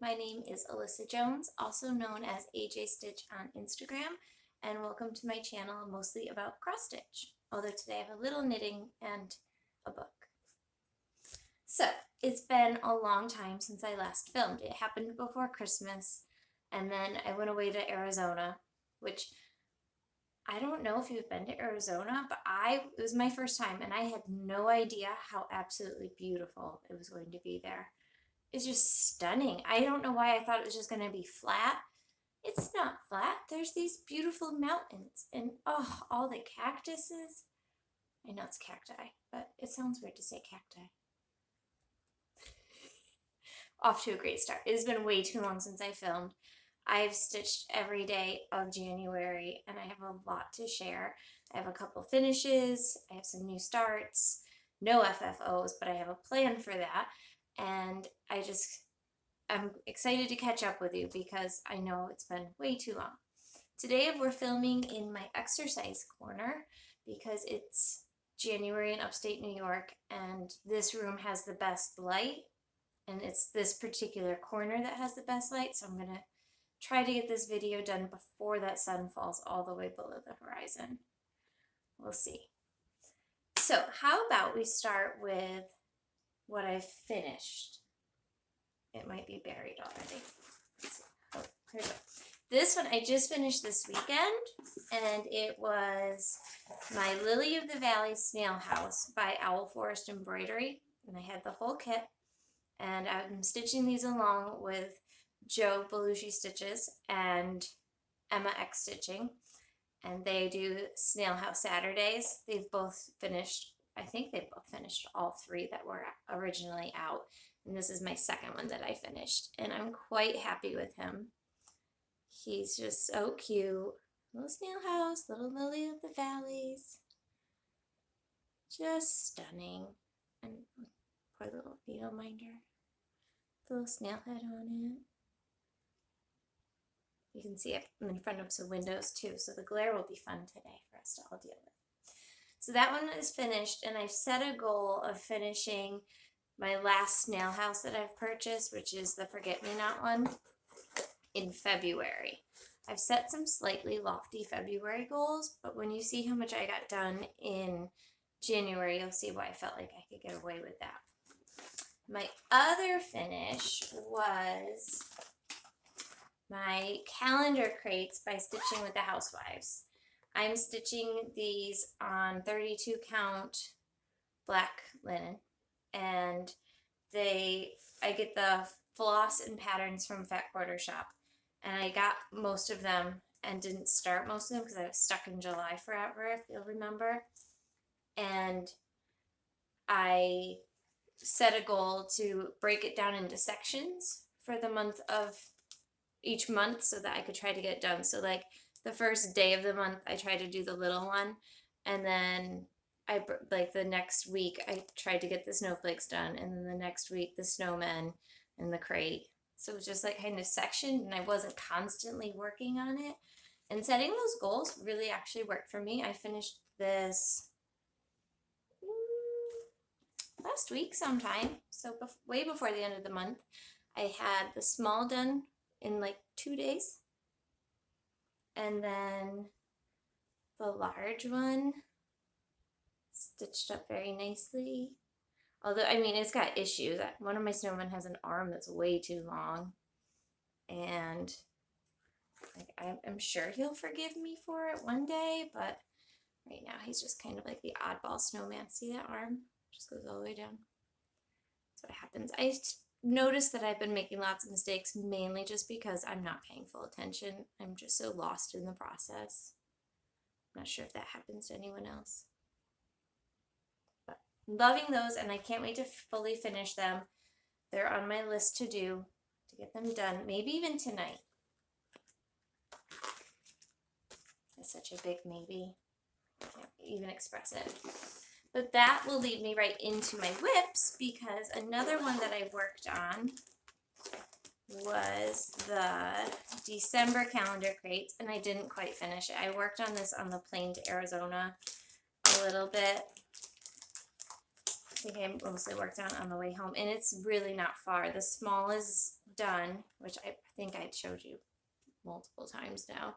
My name is Alyssa Jones, also known as AJ Stitch on Instagram, and welcome to my channel mostly about cross stitch, although today I have a little knitting and a book. So, it's been a long time since I last filmed. It happened before Christmas, and then I went away to Arizona, which I don't know if you've been to Arizona, but it was my first time, and I had no idea how absolutely beautiful it was going to be there. It's just stunning. I don't know why I thought it was just going to be flat. It's not flat. There's these beautiful mountains and oh, all the cactuses. I know it's cacti, but it sounds weird to say cacti. Off to a great start. It has been way too long since I filmed. I've stitched every day of January and I have a lot to share. I have a couple finishes, I have some new starts, no FFOs, but I have a plan for that. And I'm excited to catch up with you because I know it's been way too long. Today we're filming in my exercise corner because it's January in upstate New York and this room has the best light, and it's this particular corner that has the best light, so I'm going to try to get this video done before that sun falls all the way below the horizon. We'll see. So how about we start with what I finished. It might be buried already. Oh, here we go. This one I just finished this weekend, and it was my Lily of the Valley Snail House by Owl Forest Embroidery, and I had the whole kit, and I'm stitching these along with Joe Belushi Stitches and Emma X Stitching, and they do Snail House Saturdays. They've both finished. I think they both finished all three that were originally out. And this is my second one that I finished. And I'm quite happy with him. He's just so cute. Little snail house, little lily of the valleys. Just stunning. And poor little beetle minder. The little snail head on it. You can see it in front of some windows too. So the glare will be fun today for us to all deal with. So that one is finished, and I've set a goal of finishing my last snail house that I've purchased, which is the Forget-Me-Not one, in February. I've set some slightly lofty February goals, but when you see how much I got done in January, you'll see why I felt like I could get away with that. My other finish was my calendar crates by Stitching with the Housewives. I'm stitching these on 32 count black linen, and I get the floss and patterns from Fat Quarter Shop, and I got most of them and didn't start most of them because I was stuck in July forever, if you'll remember. And I set a goal to break it down into sections for the month of each month so that I could try to get it done. So like the first day of the month, I tried to do the little one, and then the next week, I tried to get the snowflakes done, and then the next week, the snowmen and the crate. So it was just like kind of sectioned, and I wasn't constantly working on it. And setting those goals really actually worked for me. I finished this last week sometime, so way before the end of the month. I had the small done in like 2 days. And then the large one stitched up very nicely. Although, I mean, it's got issues. One of my snowmen has an arm that's way too long. And like, I'm sure he'll forgive me for it one day, but right now he's just kind of like the oddball snowman. See that arm? Just goes all the way down. That's what happens. I noticed that I've been making lots of mistakes, mainly just because I'm not paying full attention. I'm just so lost in the process. I'm not sure if that happens to anyone else. But loving those, and I can't wait to fully finish them. They're on my list to do, to get them done, maybe even tonight. That's such a big maybe. I can't even express it. But that will lead me right into my whips, because another one that I worked on was the December calendar crates, and I didn't quite finish it. I worked on this on the plane to Arizona a little bit, think I mostly worked on the way home, and it's really not far. The small is done, which I think I showed you multiple times now,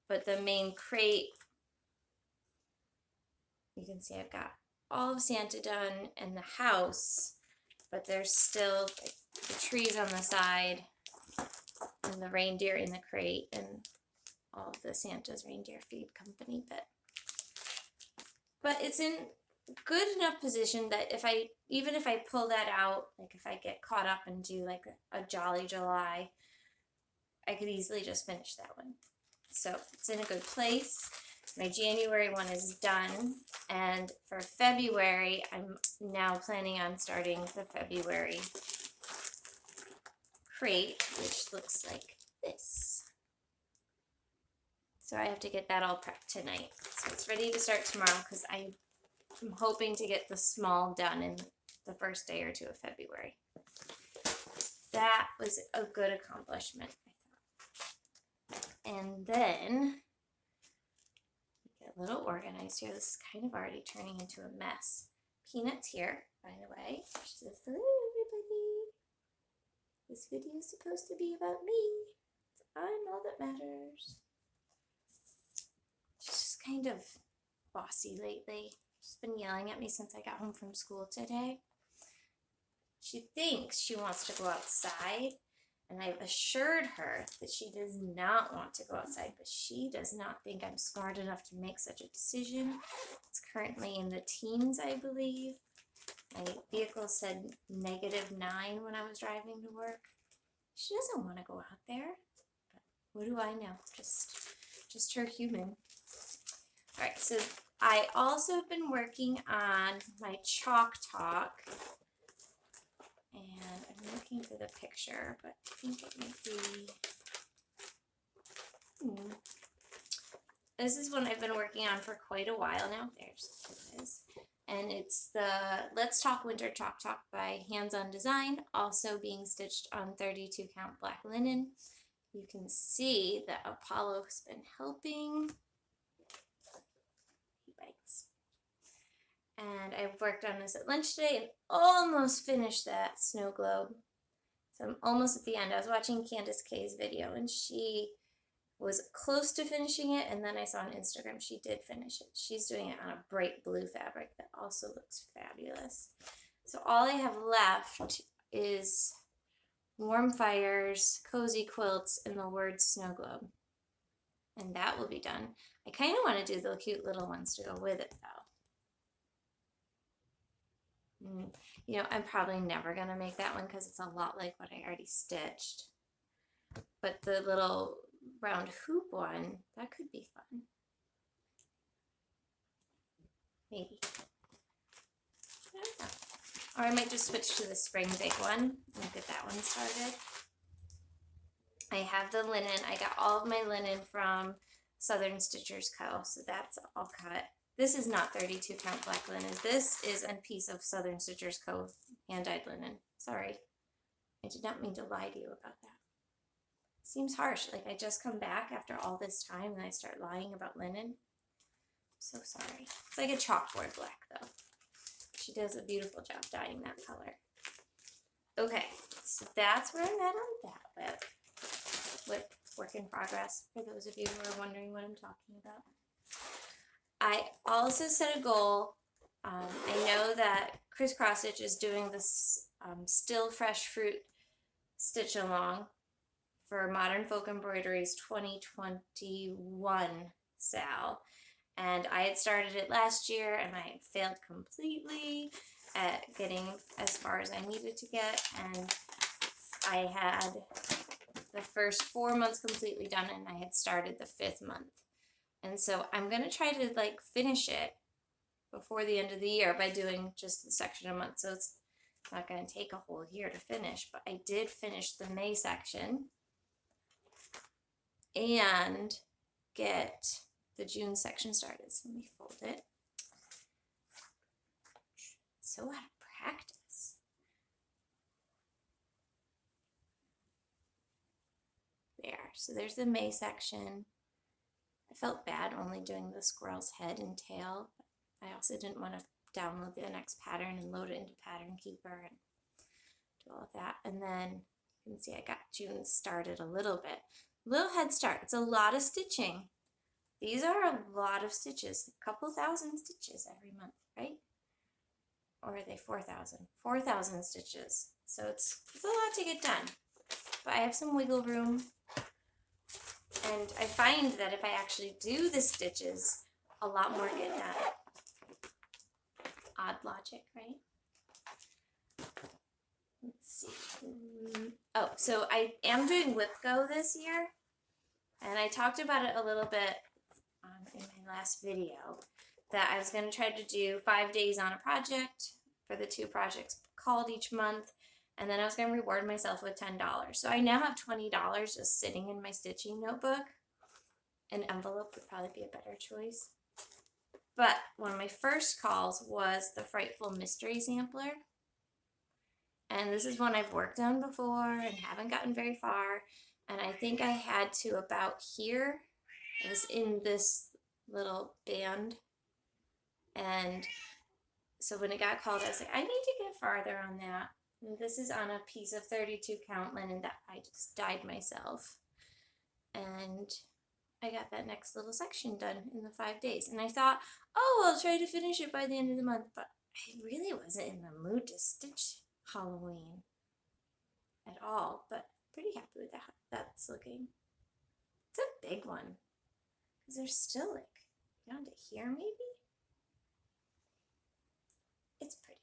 but the main crate, you can see I've got all of Santa done and the house, but there's still like, the trees on the side and the reindeer in the crate and all of the Santa's reindeer feed company bit. But it's in good enough position that even if I pull that out, like if I get caught up and do like a Jolly July, I could easily just finish that one. So it's in a good place. My January one is done, and for February, I'm now planning on starting the February crate, which looks like this. So I have to get that all prepped tonight. So it's ready to start tomorrow because I'm hoping to get the small done in the first day or two of February. That was a good accomplishment, I thought. And then get a little organized here. This is kind of already turning into a mess. Peanut's here, by the way. She says, hello, everybody. This video is supposed to be about me. I'm all that matters. She's just kind of bossy lately. She's been yelling at me since I got home from school today. She thinks she wants to go outside, and I've assured her that she does not want to go outside, but she does not think I'm smart enough to make such a decision. It's currently in the teens, I believe. My vehicle said -9 when I was driving to work. She doesn't want to go out there. But what do I know? Just her human. All right, so I also have been working on my chalk talk. And I'm looking for the picture, but I think it might be... This is one I've been working on for quite a while now. There's it is. And it's the Let's Talk Winter Chalk Talk by Hands On Design, also being stitched on 32 count black linen. You can see that Apollo has been helping. He bites. And I've worked on this at lunch today and almost finished that snow globe. So I'm almost at the end. I was watching Candace Kay's video and she was close to finishing it, and then I saw on Instagram she did finish it. She's doing it on a bright blue fabric that also looks fabulous. So all I have left is warm fires, cozy quilts, and the word snow globe. And that will be done. I kind of want to do the cute little ones to go with it though. You know, I'm probably never going to make that one because it's a lot like what I already stitched. But the little round hoop one, that could be fun. Maybe. I don't know. Or I might just switch to the spring big one and get that one started. I have the linen. I got all of my linen from Southern Stitchers Co. So that's all cut. This is not 32 count black linen. This is a piece of Southern Stitchers Co. hand-dyed linen. Sorry. I did not mean to lie to you about that. It seems harsh. Like I just come back after all this time and I start lying about linen. I'm so sorry. It's like a chalkboard black though. She does a beautiful job dyeing that color. Okay, so that's where I'm at on that with work in progress, for those of you who are wondering what I'm talking about. I also set a goal. I know that Chris Cross Stitch is doing this Still Fresh Fruit Stitch Along for Modern Folk Embroidery's 2021 sal. And I had started it last year and I had failed completely at getting as far as I needed to get. And I had the first 4 months completely done and I had started the 5th month. And so I'm going to try to like finish it before the end of the year by doing just the section a month. So it's not going to take a whole year to finish, but I did finish the May section and get the June section started. So let me fold it. So out of practice. There. So there's the May section. I felt bad only doing the squirrel's head and tail. But I also didn't want to download the next pattern and load it into Pattern Keeper and do all of that. And then you can see I got June started a little bit. Little head start. It's a lot of stitching. These are a lot of stitches, a couple thousand stitches every month, right? Or are they 4,000? 4,000 stitches. So it's a lot to get done. But I have some wiggle room. And I find that if I actually do the stitches, a lot more get done. Odd logic, right? Let's see. Oh, so I am doing Lipgo this year. And I talked about it a little bit in my last video, that I was going to try to do 5 days on a project for the 2 projects called each month. And then I was going to reward myself with $10. So I now have $20 just sitting in my stitching notebook. An envelope would probably be a better choice. But one of my first calls was the Frightful Mystery Sampler. And this is one I've worked on before and haven't gotten very far. And I think I had to about here. I was in this little band. And so when it got called, I was like, I need to get farther on that. And this is on a piece of 32 count linen that I just dyed myself. And I got that next little section done in the 5 days. And I thought, oh, I'll try to finish it by the end of the month. But I really wasn't in the mood to stitch Halloween at all. But pretty happy with how that's looking. It's a big one. Because they're still like down to here maybe? It's pretty.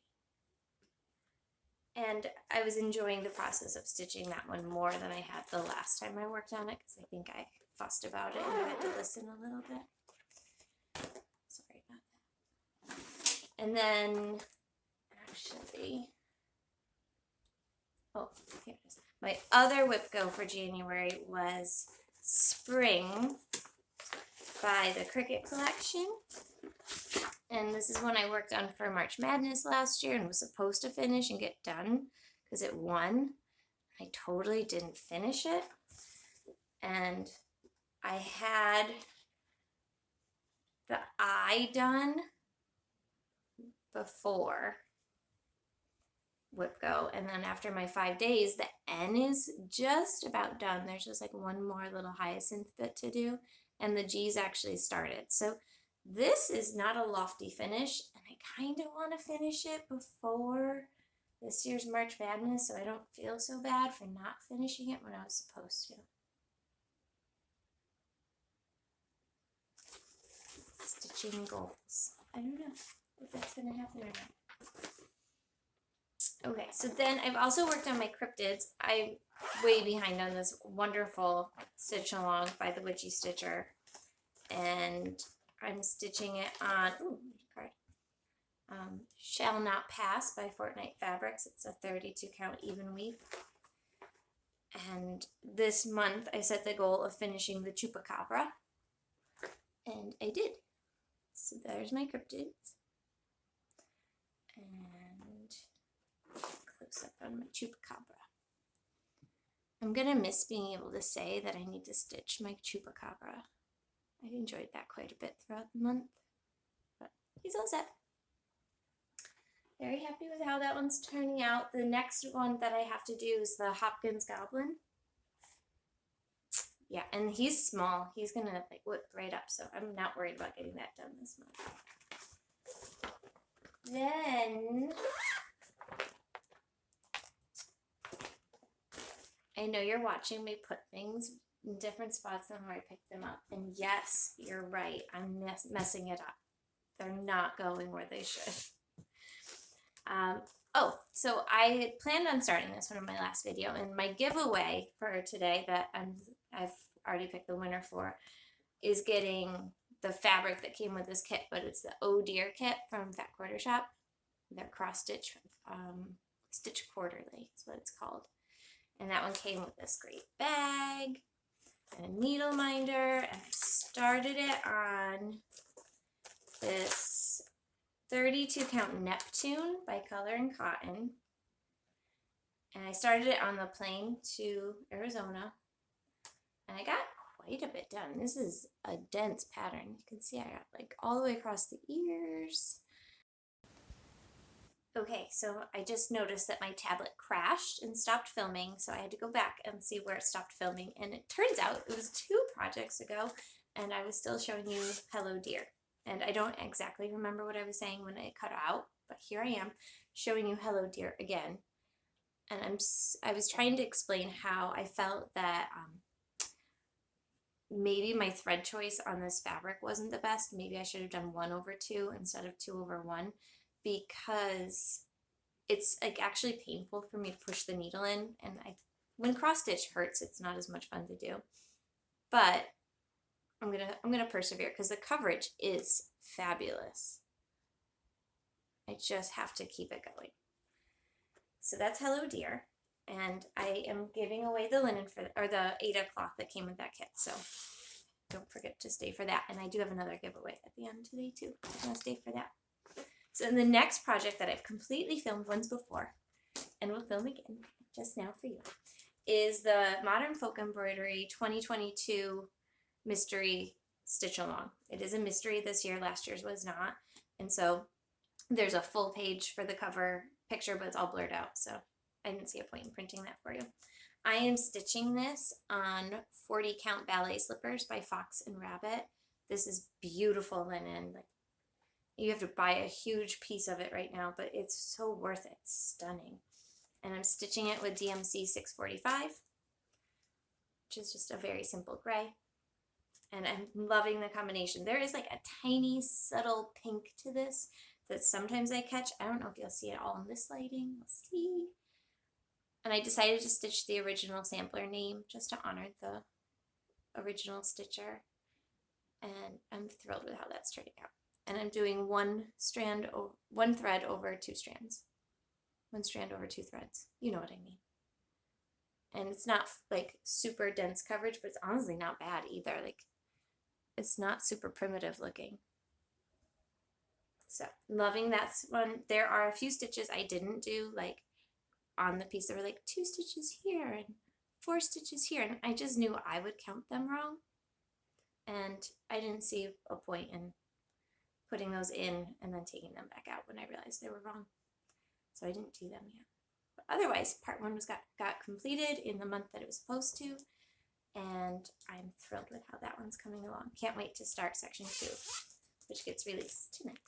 And I was enjoying the process of stitching that one more than I had the last time I worked on it, because I think I fussed about it and I had to listen a little bit. Sorry about that. And then, actually, oh, here it is. My other Lipgo for January was Spring by the Cricut Collection. And this is one I worked on for March Madness last year and was supposed to finish and get done because it won. I totally didn't finish it. And I had the eye done before Lipgo. And then after my 5 days, the N is just about done. There's just like one more little hyacinth bit to do. And the G's actually started. So this is not a lofty finish, and I kind of want to finish it before this year's March Madness so I don't feel so bad for not finishing it when I was supposed to. Stitching goals. I don't know if that's going to happen or not. Okay, so then I've also worked on my Cryptids. I'm way behind on this wonderful stitch along by the Witchy Stitcher. And I'm stitching it on, Shall Not Pass by Fortnite Fabrics. It's a 32 count even weave. And this month I set the goal of finishing the Chupacabra. And I did. So there's my Cryptids. And close up on my Chupacabra. I'm going to miss being able to say that I need to stitch my Chupacabra. I enjoyed that quite a bit throughout the month, but he's all set. Very happy with how that one's turning out. The next one that I have to do is the Hopkins Goblin. Yeah, and he's small. He's gonna like whip right up, so I'm not worried about getting that done this month. Then I know you're watching me put things in different spots than where I picked them up. And yes, you're right. I'm messing it up. They're not going where they should. Oh, so I had planned on starting this one in my last video. And my giveaway for today that I've already picked the winner for is getting the fabric that came with this kit. But it's the Oh Dear kit from Fat Quarter Shop. Their cross stitch, Stitch Quarterly is what it's called. And that one came with this great bag and a needle minder, and I started it on this 32 count Neptune by Color and Cotton, and I started it on the plane to Arizona, and I got quite a bit done. This is a dense pattern. You can see I got like all the way across the ears. Okay, so I just noticed that my tablet crashed and stopped filming, so I had to go back and see where it stopped filming, and it turns out it was 2 projects ago, and I was still showing you Hello Dear. And I don't exactly remember what I was saying when it cut out, but here I am showing you Hello Dear again. And I was trying to explain how I felt that maybe my thread choice on this fabric wasn't the best. Maybe I should have done 1/2 instead of 2/1, because it's like actually painful for me to push the needle in, and when cross stitch hurts, it's not as much fun to do. But I'm gonna persevere because the coverage is fabulous. I just have to keep it going. So that's Hello Dear, and I am giving away the linen or the Ada cloth that came with that kit. So don't forget to stay for that. And I do have another giveaway at the end today too. I'm gonna stay for that. So the next project that I've completely filmed once before, and will film again just now for you, is the Modern Folk Embroidery 2022 Mystery Stitch Along. It is a mystery this year, last year's was not. And so there's a full page for the cover picture, but it's all blurred out, so I didn't see a point in printing that for you. I am stitching this on 40 count ballet slippers by Fox and Rabbit. This is beautiful linen. Like, you have to buy a huge piece of it right now, but it's so worth it. It's stunning. And I'm stitching it with DMC 645, which is just a very simple gray. And I'm loving the combination. There is like a tiny subtle pink to this that sometimes I catch. I don't know if you'll see it all in this lighting. We'll see. And I decided to stitch the original sampler name just to honor the original stitcher. And I'm thrilled with how that's turning out. And I'm doing one thread over 2 strands. 1 strand over 2 threads. You know what I mean. And it's not like super dense coverage, but it's honestly not bad either. Like, it's not super primitive looking. So, loving that one. There are a few stitches I didn't do, like on the piece that were like 2 stitches here and 4 stitches here, and I just knew I would count them wrong. And I didn't see a point in putting those in and then taking them back out when I realized they were wrong. So I didn't do them yet. But otherwise, part 1 got completed in the month that it was supposed to, and I'm thrilled with how that one's coming along. Can't wait to start section 2, which gets released tonight.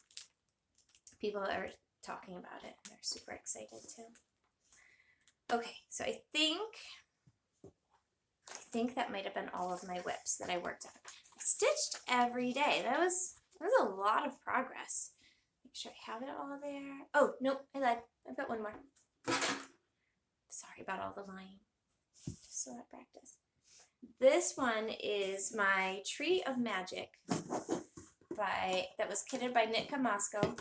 People are talking about it, and they're super excited too. Okay, so I think that might have been all of my whips that I worked on. I stitched every day. That was a lot of progress. Make sure I have it all there. Oh, nope, I lied. I've got one more. Sorry about all the lying. Just so I practice. This one is my Tree of Magic that was kitted by Nitka Moscow,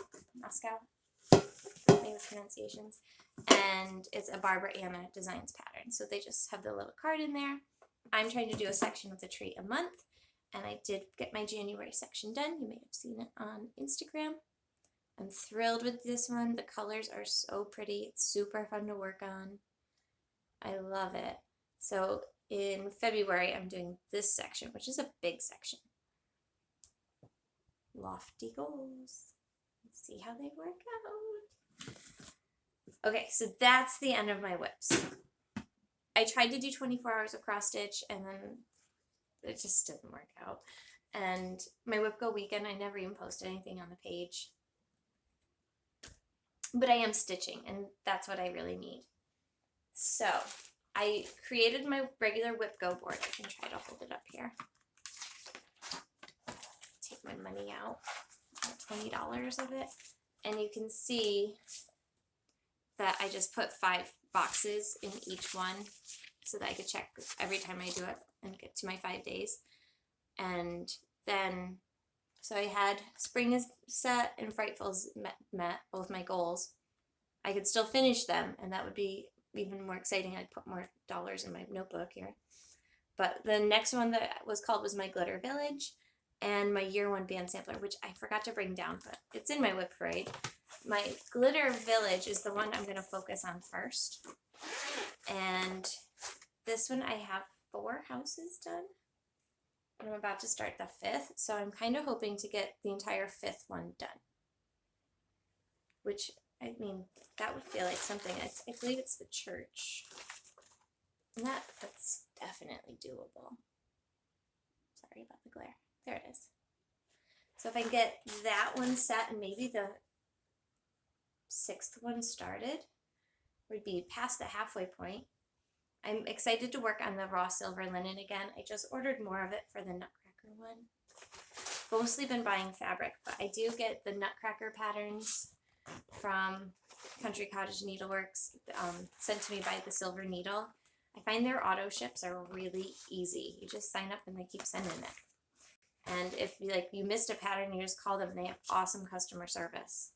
maybe pronunciations, and it's a Barbara Anna Designs pattern. So they just have the little card in there. I'm trying to do a section of the tree a month, and I did get my January section done. You may have seen it on Instagram. I'm thrilled with this one. The colors are so pretty. It's super fun to work on. I love it. So in February, I'm doing this section, which is a big section. Lofty goals. Let's see how they work out. Okay, so that's the end of my whips. I tried to do 24 hours of cross stitch, and then it just didn't work out. And my Whip Go weekend, I never even posted anything on the page. But I am stitching, and that's what I really need. So I created my regular Whip Go board. I can try to hold it up here. Take my money out, $20 of it, and you can see that I just put 5 boxes in each one so that I could check every time I do it and get to my 5 days. And then, so I had spring is set and Frightful's met both my goals. I could still finish them, and that would be even more exciting. I'd put more dollars in my notebook here. But the next one that was called was my Glitter Village and my Year 1 band sampler, which I forgot to bring down, but it's in my whip parade. My Glitter Village is the one I'm going to focus on first. And this one I have 4 houses done. And I'm about to start the 5th, so I'm kind of hoping to get the entire 5th one done. Which I mean, that would feel like something. I believe it's the church. And that's definitely doable. Sorry about the glare. There it is. So if I get that one set and maybe the 6th one started, we'd be past the halfway point. I'm excited to work on the raw silver linen again. I just ordered more of it for the Nutcracker one. Mostly been buying fabric, but I do get the Nutcracker patterns from Country Cottage Needleworks, sent to me by the Silver Needle. I find their auto ships are really easy. You just sign up and they keep sending it. And if you missed a pattern, you just call them and they have awesome customer service.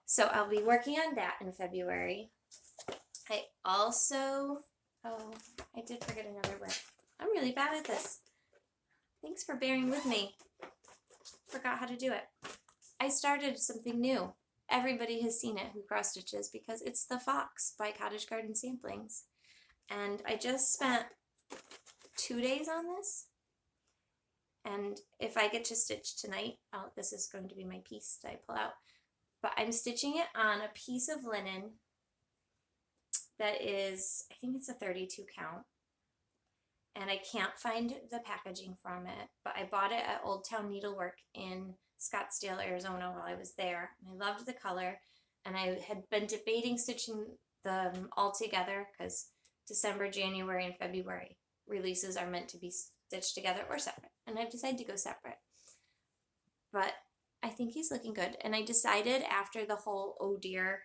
So I'll be working on that in February. I also, I did forget another whip. I'm really bad at this. Thanks for bearing with me. Forgot how to do it. I started something new. Everybody has seen it who cross stitches because it's the Fox by Cottage Garden Samplings. And I just spent 2 days on this. And if I get to stitch tonight, this is going to be my piece that I pull out. But I'm stitching it on a piece of linen that is, I think it's a 32 count. And I can't find the packaging from it, but I bought it at Old Town Needlework in Scottsdale, Arizona while I was there. And I loved the color, and I had been debating stitching them all together because December, January, and February releases are meant to be stitched together or separate, and I've decided to go separate. But I think he's looking good, and I decided after the whole oh dear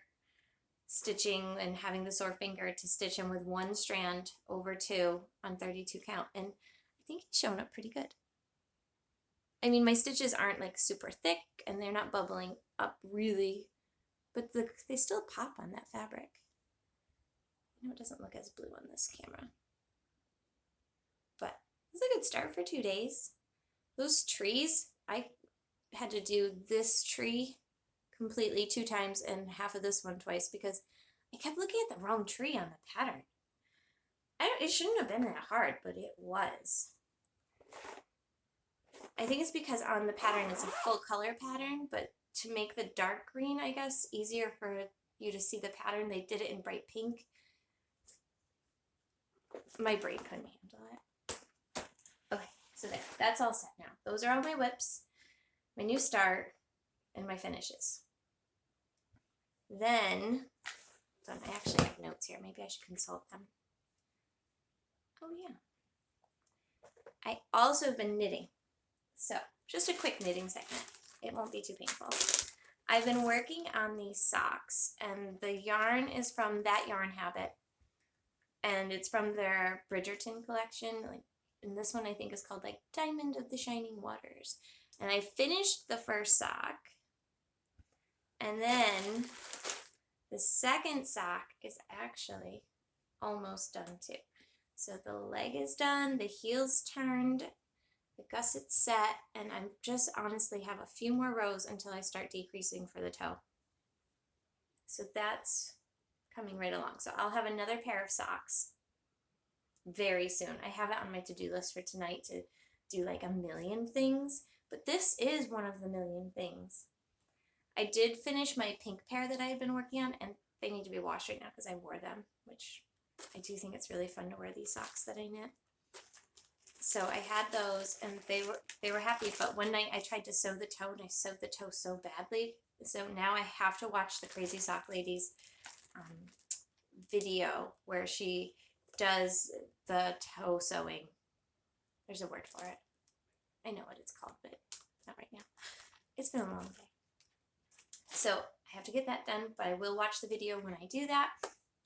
stitching and having the sore finger to stitch him with 1 strand over 2 on 32 count, and I think he's shown up pretty good. I mean, my stitches aren't like super thick and they're not bubbling up really, but they still pop on that fabric. I know it doesn't look as blue on this camera, but it's a good start for 2 days. Those trees, I had to do this tree completely 2 times and half of this one twice because I kept looking at the wrong tree on the pattern. It shouldn't have been that hard, but it was. I think it's because on the pattern it's a full color pattern, but to make the dark green, I guess, easier for you to see the pattern, they did it in bright pink. My brain couldn't handle it. Okay, so there, that's all set now. Those are all my whips, my new start, and my finishes. Then, I actually have notes here. Maybe I should consult them. Oh yeah. I also have been knitting. So, just a quick knitting segment. It won't be too painful. I've been working on these socks, and the yarn is from That Yarn Habit, and it's from their Bridgerton collection. And this one I think is called Diamond of the Shining Waters. And I finished the first sock, and then the second sock is actually almost done too. So the leg is done, the heel's turned, the gusset's set, and I'm just honestly have a few more rows until I start decreasing for the toe. So that's coming right along. So I'll have another pair of socks very soon. I have it on my to-do list for tonight to do a million things, but this is one of the million things. I did finish my pink pair that I had been working on, and they need to be washed right now because I wore them, which I do think it's really fun to wear these socks that I knit. So I had those, and they were happy, but one night I tried to sew the toe, and I sewed the toe so badly. So now I have to watch the Crazy Sock Lady's video where she does the toe sewing. There's a word for it. I know what it's called, but not right now. It's been a long day. So I have to get that done, but I will watch the video when I do that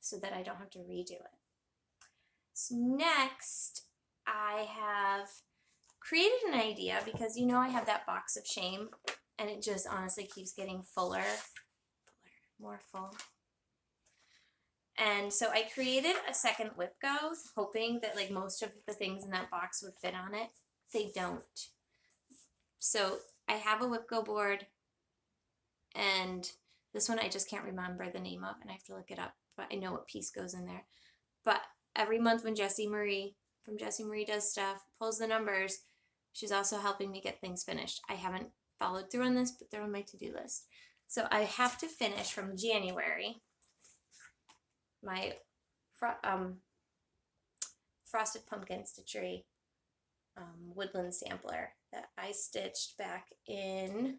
so that I don't have to redo it. So next, I have created an idea because I have that box of shame, and it just honestly keeps getting fuller, more full. And so I created a second Lipgo, hoping that most of the things in that box would fit on it. They don't. So I have a Lipgo board, and this one I just can't remember the name of, and I have to look it up, but I know what piece goes in there. But every month when Jessie Marie from Jessie Marie Does Stuff pulls the numbers, she's also helping me get things finished. I haven't followed through on this, but they're on my to-do list. So I have to finish from January my frosted pumpkin stitchery woodland sampler that I stitched back in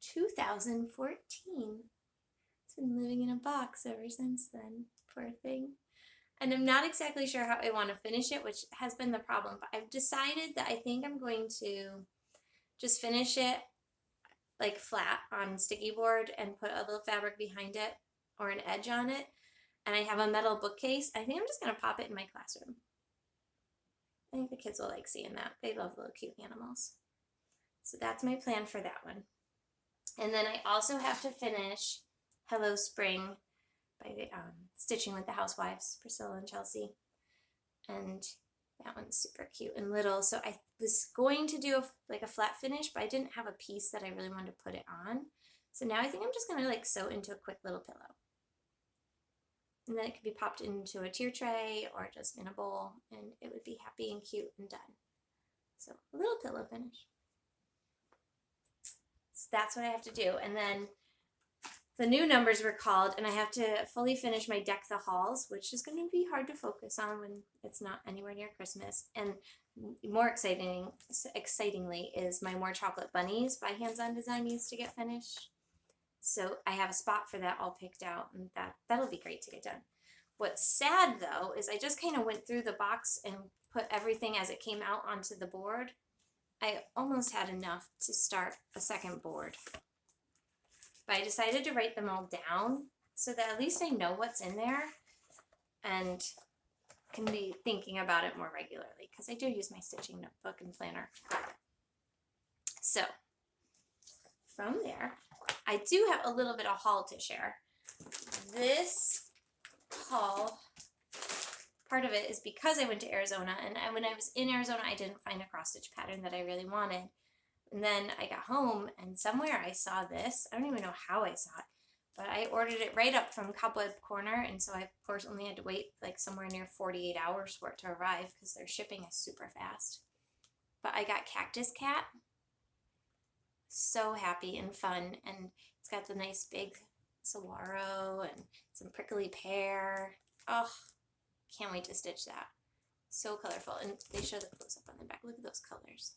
2014. It's been living in a box ever since then, poor thing. And I'm not exactly sure how I want to finish it, which has been the problem, but I've decided that I think I'm going to just finish it like flat on sticky board and put a little fabric behind it or an edge on it. And I have a metal bookcase. I think I'm just going to pop it in my classroom. I think the kids will like seeing that. They love little cute animals. So that's my plan for that one. And then I also have to finish Hello Spring by the Stitching with the Housewives, Priscilla and Chelsea. And that one's super cute and little. So I was going to do like a flat finish, but I didn't have a piece that I really wanted to put it on. So now I think I'm just going to like sew into a quick little pillow. And then it could be popped into a tier tray or just in a bowl, and it would be happy and cute and done. So a little pillow finish. So that's what I have to do. And then the new numbers were called, and I have to fully finish my Deck the Halls, which is going to be hard to focus on when it's not anywhere near Christmas. And more excitingly is my More Chocolate Bunnies by Hands On Design needs to get finished. So I have a spot for that all picked out, and that'll be great to get done. What's sad, though, is I just kind of went through the box and put everything as it came out onto the board. I almost had enough to start a second board. But I decided to write them all down so that at least I know what's in there and can be thinking about it more regularly, because I do use my stitching notebook and planner. So from there, I do have a little bit of haul to share. This haul, part of it is because I went to Arizona, and when I was in Arizona, I didn't find a cross stitch pattern that I really wanted. And then I got home, and somewhere I saw this. I don't even know how I saw it, but I ordered it right up from Cobweb Corner, and so I, of course, only had to wait like somewhere near 48 hours for it to arrive because their shipping is super fast. But I got Cactus Cat. So happy and fun, and it's got the nice big saguaro and some prickly pear. Oh, can't wait to stitch that. So colorful, and they show the close-up on the back. Look at those colors.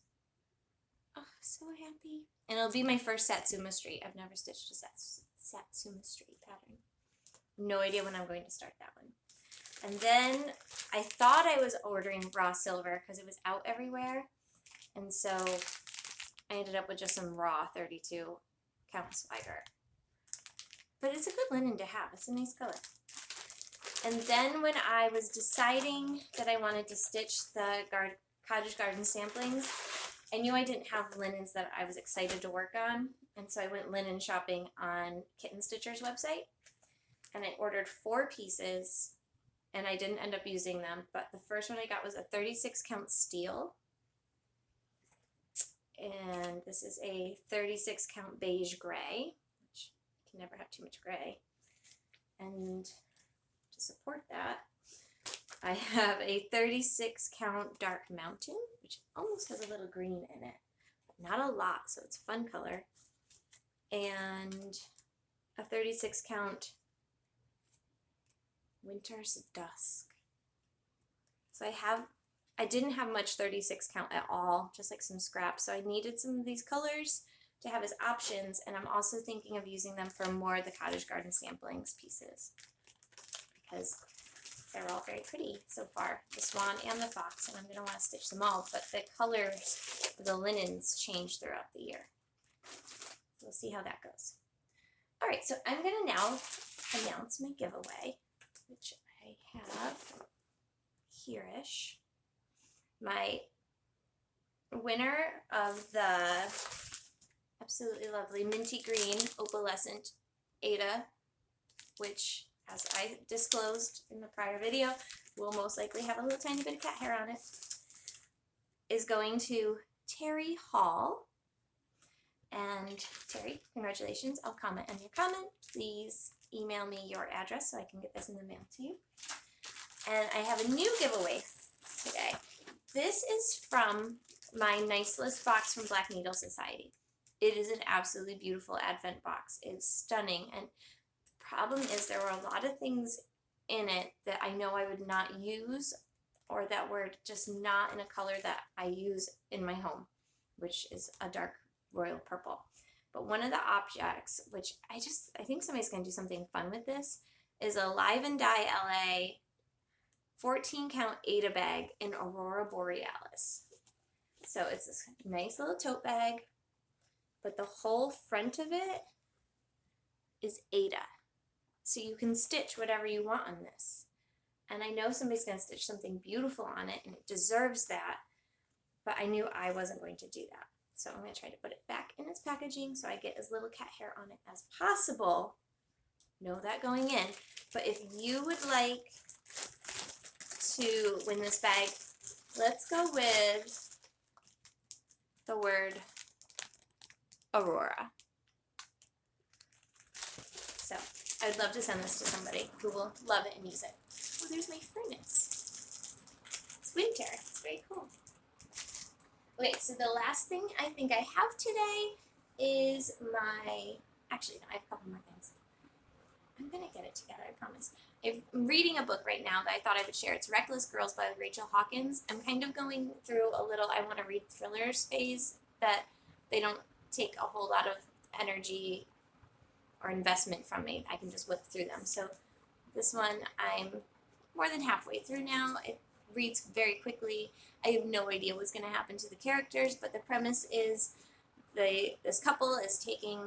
Oh, so happy. And it'll be my first Satsuma Street. I've never stitched a Satsuma Street pattern. No idea when I'm going to start that one. And then I thought I was ordering raw silver because it was out everywhere, and so I ended up with just some raw 32 count swagger. But it's a good linen to have. It's a nice color. And then when I was deciding that I wanted to stitch the cottage garden samplings, I knew I didn't have linens that I was excited to work on. And so I went linen shopping on Kitten Stitcher's website. And I ordered 4 pieces, and I didn't end up using them. But the first one I got was a 36 count steel. And this is a 36 count beige gray, which you can never have too much gray. And to support that, I have a 36 count dark mountain, which almost has a little green in it, but not a lot, so it's a fun color. And a 36 count winter's dusk. So I didn't have much 36 count at all, just like some scraps. So I needed some of these colors to have as options, and I'm also thinking of using them for more of the cottage garden samplings pieces because they're all very pretty so far, the swan and the fox, and I'm going to want to stitch them all, but the colors of the linens change throughout the year. We'll see how that goes. All right, so I'm going to now announce my giveaway, which I have here-ish. My winner of the absolutely lovely minty green opalescent Ada, which, as I disclosed in the prior video, will most likely have a little tiny bit of cat hair on it, is going to Terry Hall. And Terry, congratulations. I'll comment on your comment. Please email me your address so I can get this in the mail to you. And I have a new giveaway today. This is from my Nice List box from Black Needle Society. It is an absolutely beautiful advent box. It's stunning, and the problem is there were a lot of things in it that I know I would not use, or that were just not in a color that I use in my home, which is a dark royal purple. But one of the objects, which I think somebody's going to do something fun with this, is a Live and Die LA 14 count Aida bag in Aurora Borealis. So it's this nice little tote bag, but the whole front of it is Aida. So you can stitch whatever you want on this. And I know somebody's going to stitch something beautiful on it, and it deserves that, but I knew I wasn't going to do that. So I'm going to try to put it back in its packaging so I get as little cat hair on it as possible. Know that going in. But if you would like to win this bag, let's go with the word Aurora. So I'd love to send this to somebody who will love it and use it. Oh, there's my furnace. It's winter. It's very cool. Okay, so the last thing I think I have today is actually, no, I have a couple more things. I'm going to get it together, I promise. I'm reading a book right now that I thought I would share. It's Reckless Girls by Rachel Hawkins. I'm kind of going through a little I want to read thrillers phase that they don't take a whole lot of energy or investment from me. I can just whip through them. So this one I'm more than halfway through now. It reads very quickly. I have no idea what's going to happen to the characters, but the premise is this couple is taking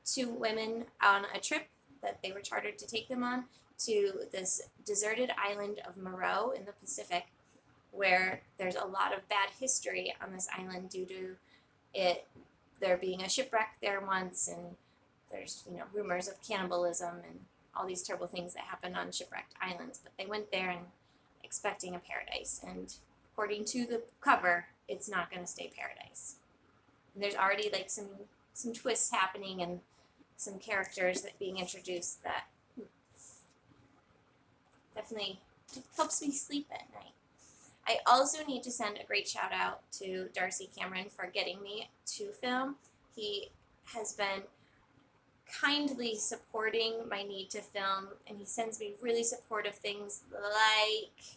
two women on a trip that they were chartered to take them on to this deserted island of Moreau in the Pacific, where there's a lot of bad history on this island due to there being a shipwreck there once, and there's rumors of cannibalism and all these terrible things that happen on shipwrecked islands. But they went there and expecting a paradise, and according to the cover, it's not going to stay paradise. And there's already like some twists happening and some characters that being introduced that definitely helps me sleep at night. I also need to send a great shout out to Darcy Cameron for getting me to film. He has been kindly supporting my need to film, and he sends me really supportive things like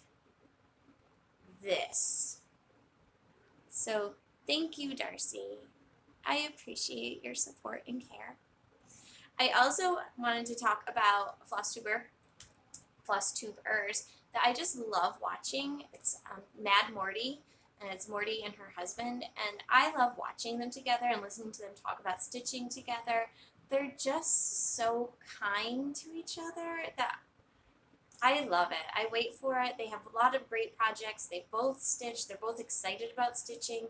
this. So thank you, Darcy. I appreciate your support and care. I also wanted to talk about Flosstubers that I just love watching. It's Mad Morty, and it's Morty and her husband, and I love watching them together and listening to them talk about stitching together. They're just so kind to each other that I love it. I wait for it. They have a lot of great projects. They both stitch. They're both excited about stitching.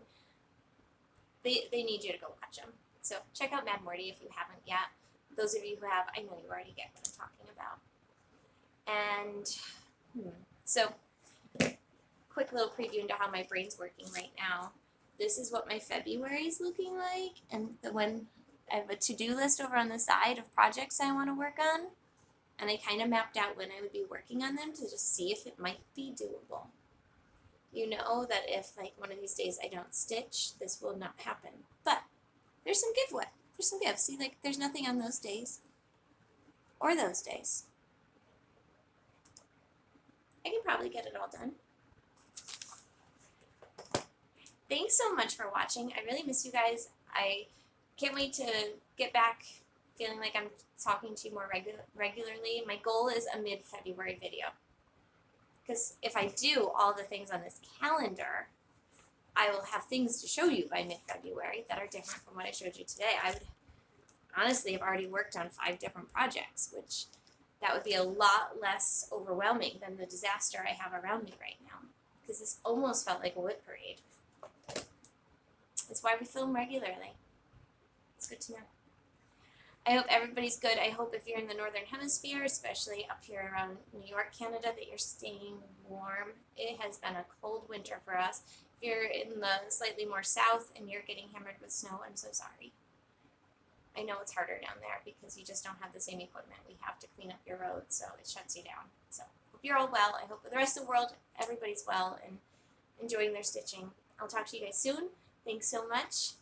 They need you to go watch them. So check out Mad Morty if you haven't yet. Those of you who have, I know you already get what I'm talking about. And so quick little preview into how my brain's working right now. This is what my February is looking like, and when I have a to-do list over on the side of projects I want to work on, and I kind of mapped out when I would be working on them to just see if it might be doable. You know that if like one of these days I don't stitch, this will not happen. But there's some giveaway. There's some gifts. See, like there's nothing on those days or those days. I can probably get it all done. Thanks so much for watching. I really miss you guys. I can't wait to get back feeling like I'm talking to you more regularly. My goal is a mid-February video. Because if I do all the things on this calendar, I will have things to show you by mid-February that are different from what I showed you today. I would honestly have already worked on 5 different projects, which that would be a lot less overwhelming than the disaster I have around me right now. Because this almost felt like a whip parade. That's why we film regularly. It's good to know. I hope everybody's good. I hope if you're in the Northern Hemisphere, especially up here around New York, Canada, that you're staying warm. It has been a cold winter for us. If you're in the slightly more south and you're getting hammered with snow, I'm so sorry. I know it's harder down there because you just don't have the same equipment. We have to clean up your roads, so it shuts you down. So hope you're all well. I hope the rest of the world, everybody's well and enjoying their stitching. I'll talk to you guys soon. Thanks so much.